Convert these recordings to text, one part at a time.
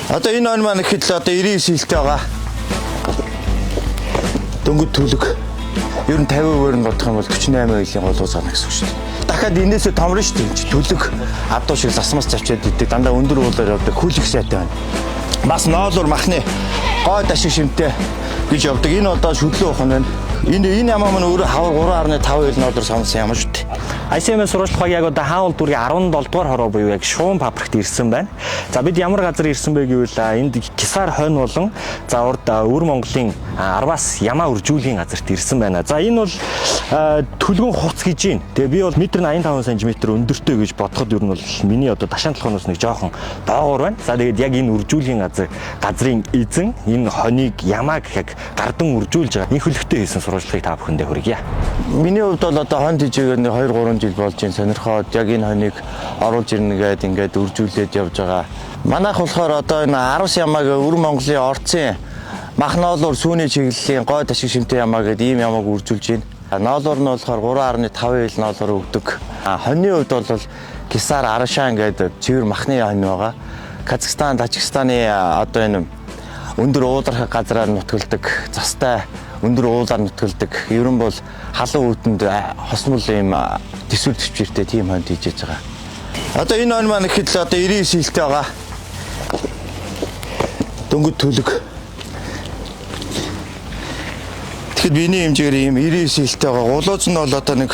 Одоо энэ он маань ихэд л одоо 99 хилтэй байгаа. Дөнгөж төлөг. Ер нь 50%-аар нь бодох юм бол 48 хилийн голуус гана гэсэн үг шүү дээ. Дахиад энээсээ томрно шүү дээ. Төлөг адуу шиг засмас завчаад идэг. Дандаа өндөр уулаар явдаг. Хүлэх сайтай байна. Бас ноолуур махны гойд ашиг шимтэй гэж явдаг. Энэ одоо шүдлөө ухаан байна. Энэ ямаа маань өөрөө хавар 3.5 хил ноолуур сонсон юм шүү дээ. ICM сурвалж баг яг одоо хаавал дүүргийн 17 дугаар хороо буюу яг шуун фабрикт ирсэн байна. За бид ямар газар ирсэн бэ гэвэл энд Кисар хойно болон за урд Өвөр Монголын Арваас ямаа үржүүлгийн газарт ирсэн байна. За энэ бол төлгөн хуц гэж байна. Тэгээ би бол 1.85 см өндөртэй гэж бодоход ер нь бол миний одоо дашаан толгоноос нэг жоохон доогуур байна. За тэгээд яг энэ үржүүлгийн газрын эзэн энэ хоныг ямааг яг гардан үржүүлж байгаа. Энэ хөлөгтэй хийсэн сурвалжлагыг та бүхэндээ хүргье. Миний хувьд бол одоо хон жижигээр 2-3 жил болж ин сонирхоод яг энэ хоныг оруулж ирнэ гээд ингээд үржүүлээд явж байгаа. Манайх болохоор одоо энэ 10 ямааг Өвөр Монголын орцын мах ноолуур сүүний чиглэлийн гойд ашиг шимтэй ямаа гэдэг ийм ямааг үржүүлж байна. Ноолуур нь болохоор 3.5 хил ноолуур өгдөг. Хоньны хувьд бол Кисар Арашан гэдэг цэвэр махны хонь байгаа. Казахстан, Тажикстаны одоо энэ өндөр ууларх газраар нутгалдаг, застай өндөр уулаар нутгалдаг. Ер нь бол халуун үүтэнд хосмол ийм төсвөр төвчөртэй тийм хонд хийж байгаа. Одоо энэ он маань ихэд л одоо 99 хилтэй байгаа. Дөнгөж төлөг. Тэгэхэд биений хэмжээгээр ийм 99 хилтэй байгаа. Гулууз нь бол одоо нэг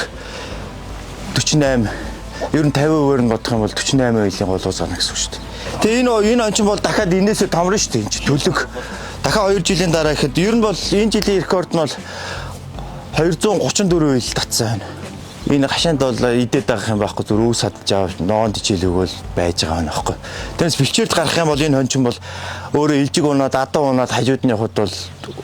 48. Ер нь 50%-аар нь бодох юм бол 48 хилийн гулууз гана гэсэн үг шүү дээ. Тэгээ энэ он чинь бол дахиад энээсээ томрно шүү дээ. Энэ чинь төлөг. Дахиад 2 жилийн дараа ихэд ер нь бол энэ жилийн рекорд нь бол 234 хил татсан байна. Энэ хашаанд бол идээд байгаа юм байхгүй зүр өөс хадж аваад ноон дижил өгөөл байж байгаа нөхгүй. Тэрнээс бэлчээрд гарах юм бол энэ хон ч юм бол өөрөө илжиг унаад адуу унаад хажууд нь явхад бол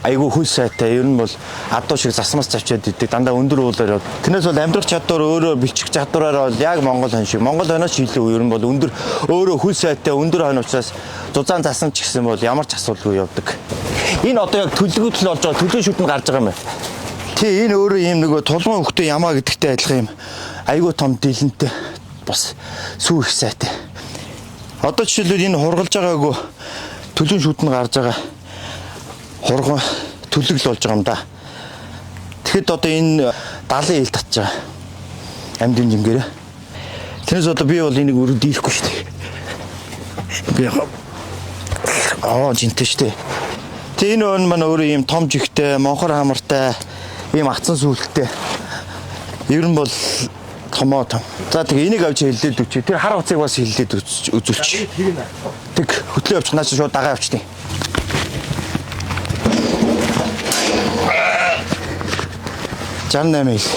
айгүй хөл сайтай. Ер нь бол адуу шиг засмас завчаад идэг. Дандаа өндөр уулаар явд. Тэрнээс бол амьдрах чадвар өөрөө бэлчих чадвараараа бол яг Монгол хон шиг. Монгол хоноос илүү ер нь бол өндөр өөрөө хөл сайтай өндөр хон учраас зузаан засан ч гэсэн бол ямар ч асуудалгүй явдаг. Энэ одоо яг төлөвлөгөөт л болж байгаа. Төлөө шүтэн гарч байгаа юм байна. Тий, энэ өөрөө ийм нөгөө тулгын хөхтэй ямаа гэдэгтэй адилхан юм. Айгуу том дилэнтэй бас сүү их сайтай. Одоо жишээлбэл энэ хургалж байгаагүй төлөв шүтэн гарч байгаа. Хурган төлөгл болж байгаа юм да. Тэгэхэд одоо энэ 70 хил татж байгаа. Амьдын жингээрээ. Тэрнээс одоо би бол энийг өрөө дийлэхгүй шүү дээ. Би жинтэй шүү дээ. Тэ энэ өн маань өөрөө ийм том жигтэй, монхор хамартай ийм атсан сүлттэй. Ер нь бол томоо том. За тэгээ энийг авч хэллээд үчи. Тэр хар уцыг бас хэллээд үзүүлчих. Тэг хөтлөө явчих. Наач шууд дагаа явчих. 68 хил.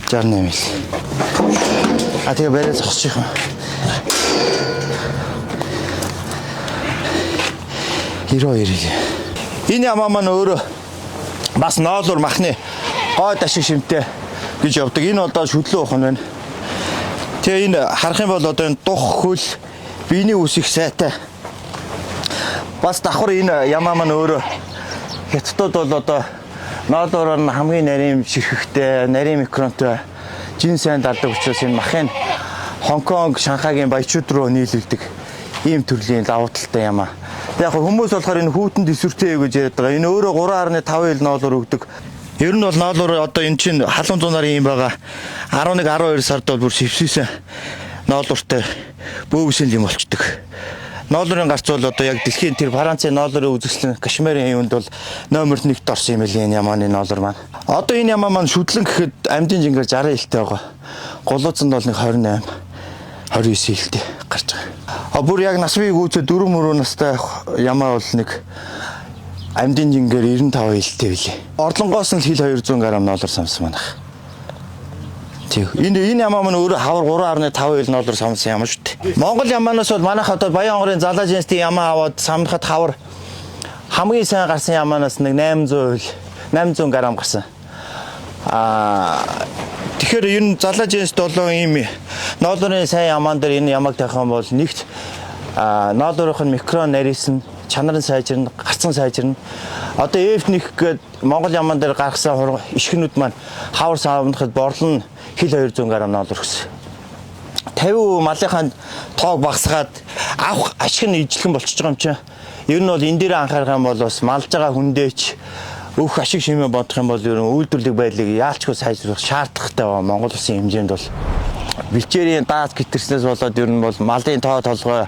69. Тэгээ барай зогсчих юм. 92 хил. Энэ ямаа маань өөрөө бас ноолуур махны гойд ашиг шимтэй гэж явдаг. Энэ одоо шүдлөө ухаан байна. Тэгээ энэ харах юм бол одоо энэ дух хөл биений үс их сайтай. Бас давхар энэ ямаа маань өөрөө хятадууд бол одоо ноолуураар нь хамгийн нарийн ширхэгтэй, нарийн микронтой жин сайн дардаг учраас энэ махын Хонконг, Шанхайгийн баячууд руу нийлүүлдэг ийм төрлийн давуу талтай ямаа. Яг хүмүүс болохоор энэ хүүтэн төсвөртэй гэж яриад байгаа. Энэ өөрөө 3.5 хил ноолуур өгдөг. Ер нь бол ноолуур одоо энэ чинь халуун зуунарын юм байгаа. 11-12 сард бол бүр шившсэн ноолууртай бөөвсөн юм болчдөг. Ноолуурын гарц бол одоо яг дэлхийн тэр Францын ноолуурын үзэсгэлэн Кашмирын юунд бол номер 1-т орсон юм элийн ямааны ноолуур маань. Одоо энэ ямаа маань шүтлэн гэхэд амьдын жингээр 60 хилтэй байгаа. Гулууцанд бол нэг 29 хилтэй гарч байгаа. Бүр яг нас бий гүйцээ 4 настай ямаа бол нэг амьдын жингээр 95 хилтэй билээ. Орлонгоос нь хил 200 г ноолуур самсан манах. Энэ ямаа маань өөрөө хавар 3.5 хил ноолуур самсан ямаа шүү дээ. Монгол ямаанаас бол манайх одоо Баян онгорын залаа жинстэй ямаа аваад самнахад хавар хамгийн сайн гарсан ямаанаас нэг 800 г гарсан. Тэгэхээр ер нь залаа жинс 7 ийм ноолуурын сайн ямаан дээр энэ ямааг тавих юм бол нэгт ноолуурын микро нарийнсан чанар нь сайжирна, гарцсан сайжирна. Одоо F1 гээд Монгол яман дээр гаргасан ишгэнүүд маань хавар савнахад борлон хил 200 г ноолор өгсөн. 50% малынхаа тоог багасгаад авах ашиг нь ижилхэн болчихж байгаа юм чинь. Ер нь бол энэ дээр анхаарах юм бол бас малж байгаа хүндээч өөх ашиг шимээ бодох юм бол ер нь үйлдвэрлэх байдлыг яалчгүй сайжруулах шаардлагатай байна. Монгол улсын хэмжээнд бол бэлчээрийн даад гитэрснээс болоод ер нь бол малын тоо толгой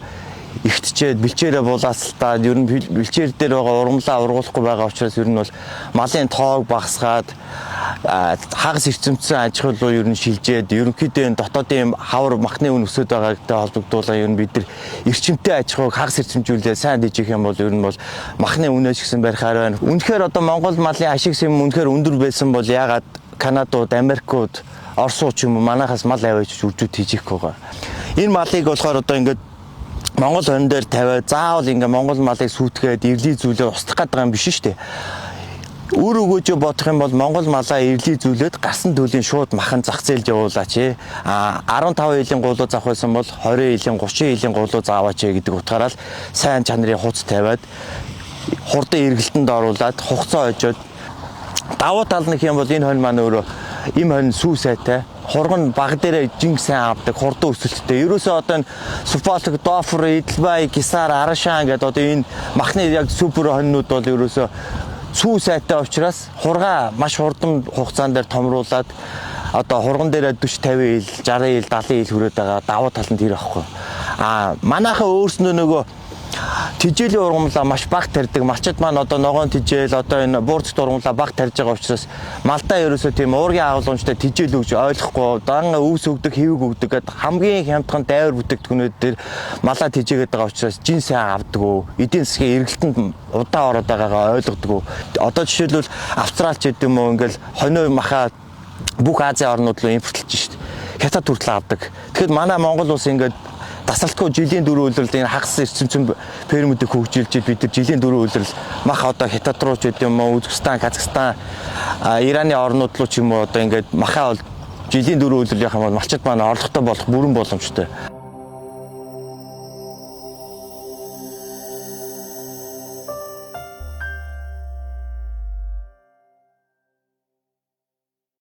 ихтчээд бэлчээрээ булаацалтаад ер нь бэлчээр дээр байгаа ургамлаа ургуулахгүй байгаа учраас ер нь бол малын тоог багасгаад хагас эрчимцэн аж ахуй руу ер нь шилжээд ерөнхийдөө дотоодын хавар махны үн өсөд байгаагтай холбогдуулан ер нь бид нар эрчимтэй аж ахуйг хагас эрчимжүүлээд сайн дижих юм бол ер нь бол махны үнээс гисэн барихаар байна. Үнэхээр одоо Монгол малын ашиг сэм үнэхээр өндөр байсан бол яагаад Канадууд, Америкууд, Оросууд ч юм уу манайхаас мал аваач үржүүд хийжихгүй байгаа. Энэ малыг болохоор одоо ингээд Монгол хонь дээр тавиад заавал ингээ Монгол малыг сүйтгэхэд эрлий зүйлээ устгах гэдэг юм биш шүү дээ. Өөр өгөөж бодох юм бол Монгол малаа эрлий зүйлээд гарсан төлөлийн шууд махан зах зээлд явуулаач. 15 илийн гуулуу заах байсан бол 20 илийн 30 илийн гуулуу зааваач гэдэг утгаараа л сайн чанарын хуц тавиад хурдан эргэлтэнд оруулаад хугацаа ойжоод давуу тал нь юм бол энэ хонь маань өөрөө им хонь сүү сайтай хурган баг дээрээ жинг сайн авдаг хурдан өсөлттэй. Ерөөсөө одоо энэ Суфолк, Дофр, Эдлбай, Гисар, Арашаан гэдэг одоо энэ махны яг супер хоньнууд бол ерөөсөө сүү сайтай учраас хургаа маш хурдан хугацаан дээр томруулаад одоо хурган дээрээ 40, 50 ил, 60 ил, 70 ил хүрээд байгаа давуу тал нь тэр байхгүй. Манайхаа өөрснөө нөгөө тижээлийн ургамлаа маш бага тарьдаг. Малчид маань одоо ногоон тижээл одоо энэ буурцт ургамлаа бага тарьж байгаа учраас малдаа ерөөсөө тийм уургийн агуулгамжтай тижээл өгж ойлгохгүй дан өвс өгдөг, хэвэг өгдөг гэдэг хамгийн хямдхан дайвар бүтээгдэхүүнүүд дээр малаа тижээгээд байгаа учраас жин сайн авдаг. Эдийн засгийн эргэлтэнд удаан ороод байгаагаа ойлгодог. Одоо жишээлбэл Австралич гэдэг юм уу ингээл хонио махаа бүх Азийн орнууд руу импортлж шít. Хятад хүртэл авдаг. Тэгэхэд манай Монгол улс ингээд дасалтгүй жилийн 4 үйлрэлд энэ хагас эрчимчин фермүүдийг хөгжүүлж бид нар жилийн 4 үйлрэл мах одоо Хятад руу ч гэдэг юм уу Үзбекистан, Казахстан, Ираны орнууд руу ч юм уу одоо ингээд махаа бол жилийн 4 үйлрэл явах юм бол малчид маань орлоготой болох бүрэн боломжтой.